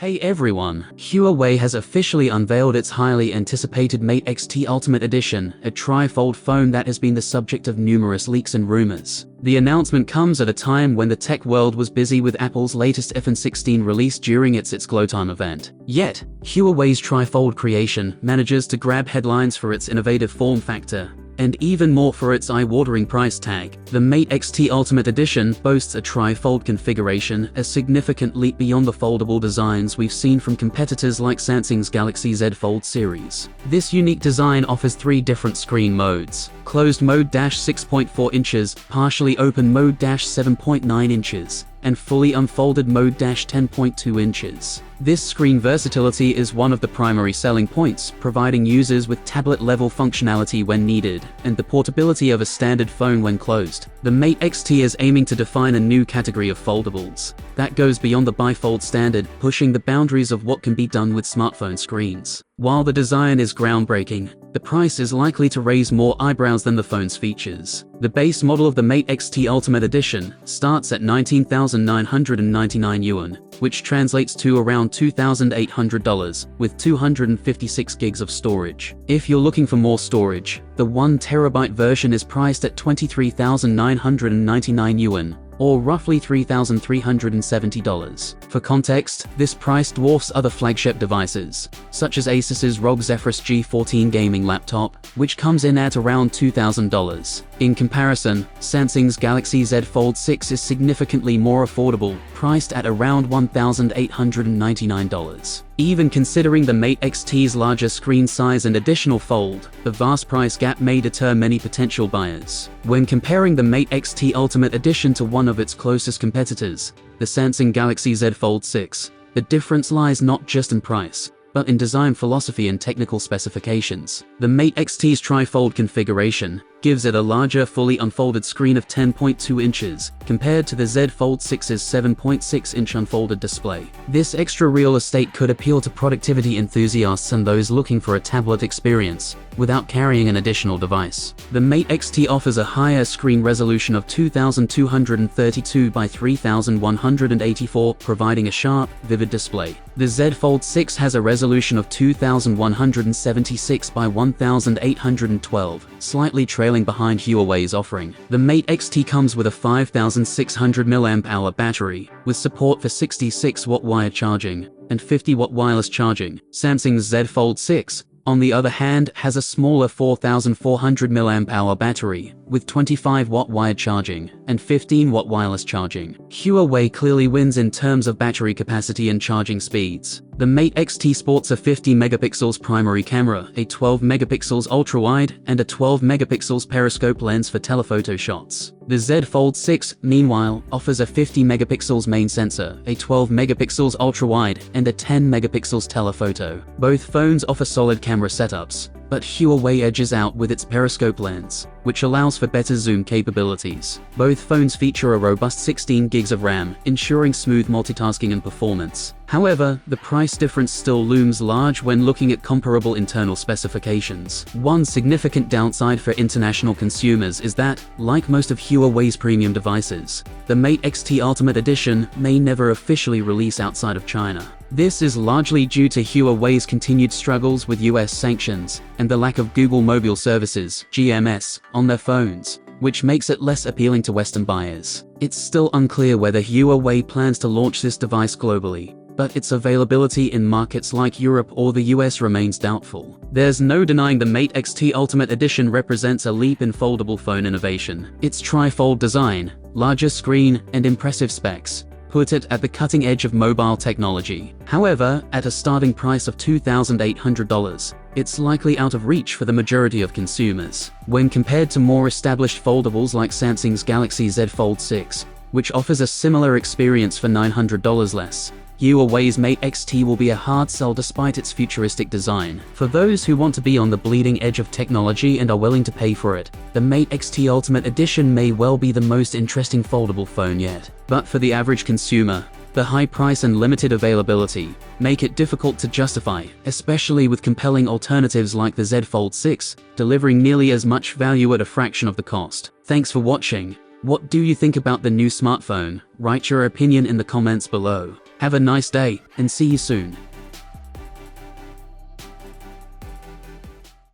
Hey everyone, Huawei has officially unveiled its highly anticipated Mate X-T Ultimate Edition, a trifold phone that has been the subject of numerous leaks and rumors. The announcement comes at a time when the tech world was busy with Apple's latest iPhone 16 release during its Glowtime event. Yet, Huawei's trifold creation manages to grab headlines for its innovative form factor, and even more for its eye-watering price tag. The Mate X-T Ultimate Edition boasts a trifold configuration, a significant leap beyond the foldable designs we've seen from competitors like Samsung's Galaxy Z Fold series. This unique design offers three different screen modes: closed mode 6.4 inches, partially open mode 7.9 inches, and fully unfolded mode 10.2 inches. This screen versatility is one of the primary selling points, providing users with tablet-level functionality when needed, and the portability of a standard phone when closed. The Mate X-T is aiming to define a new category of foldables that goes beyond the bifold standard, pushing the boundaries of what can be done with smartphone screens. While the design is groundbreaking, the price is likely to raise more eyebrows than the phone's features. The base model of the Mate X-T Ultimate Edition starts at 19,999 yuan, which translates to around $2,800, with 256 gigs of storage. If you're looking for more storage, the 1TB version is priced at 23,999 yuan, or roughly $3,370. For context, this price dwarfs other flagship devices, such as Asus's ROG Zephyrus G14 gaming laptop, which comes in at around $2,000. In comparison, Samsung's Galaxy Z Fold6 is significantly more affordable, priced at around $1,899. Even considering the Mate X-T's larger screen size and additional fold, the vast price gap may deter many potential buyers. When comparing the Mate X-T Ultimate Edition to one of its closest competitors, the Samsung Galaxy Z Fold6, the difference lies not just in price, but in design philosophy and technical specifications. The Mate X-T's trifold configuration gives it a larger fully unfolded screen of 10.2 inches, compared to the Z Fold6's 7.6-inch unfolded display. This extra real estate could appeal to productivity enthusiasts and those looking for a tablet experience, without carrying an additional device. The Mate X-T offers a higher screen resolution of 2232 by 3184, providing a sharp, vivid display. The Z Fold6 has a resolution of 2176 by 1812, slightly trailing behind Huawei's offering. The Mate X-T comes with a 5600 mAh battery, with support for 66-watt wired charging and 50-watt wireless charging. Samsung's Z Fold6, on the other hand, has a smaller 4400 mAh battery, with 25-watt wired charging and 15-watt wireless charging. Huawei clearly wins in terms of battery capacity and charging speeds. The Mate X-T sports a 50-megapixels primary camera, a 12-megapixels ultra-wide, and a 12-megapixels periscope lens for telephoto shots. The Z Fold6, meanwhile, offers a 50-megapixels main sensor, a 12-megapixels ultra-wide, and a 10-megapixels telephoto. Both phones offer solid camera setups, but Huawei edges out with its periscope lens, which allows for better zoom capabilities. Both phones feature a robust 16 gigs of RAM, ensuring smooth multitasking and performance. However, the price difference still looms large when looking at comparable internal specifications. One significant downside for international consumers is that, like most of Huawei's premium devices, the Mate X-T Ultimate Edition may never officially release outside of China. This is largely due to Huawei's continued struggles with US sanctions and the lack of Google Mobile Services (GMS) on their phones, which makes it less appealing to Western buyers. It's still unclear whether Huawei plans to launch this device globally, but its availability in markets like Europe or the US remains doubtful. There's no denying the Mate X-T Ultimate Edition represents a leap in foldable phone innovation. Its trifold design, larger screen, and impressive specs put it at the cutting edge of mobile technology. However, at a starting price of $2,800, it's likely out of reach for the majority of consumers. When compared to more established foldables like Samsung's Galaxy Z Fold6, which offers a similar experience for $900 less, Huawei's Mate X-T will be a hard sell despite its futuristic design. For those who want to be on the bleeding edge of technology and are willing to pay for it, the Mate X-T Ultimate Edition may well be the most interesting foldable phone yet. But for the average consumer, the high price and limited availability make it difficult to justify, especially with compelling alternatives like the Z Fold6, delivering nearly as much value at a fraction of the cost. Thanks for watching. What do you think about the new smartphone? Write your opinion in the comments below. Have a nice day, and see you soon.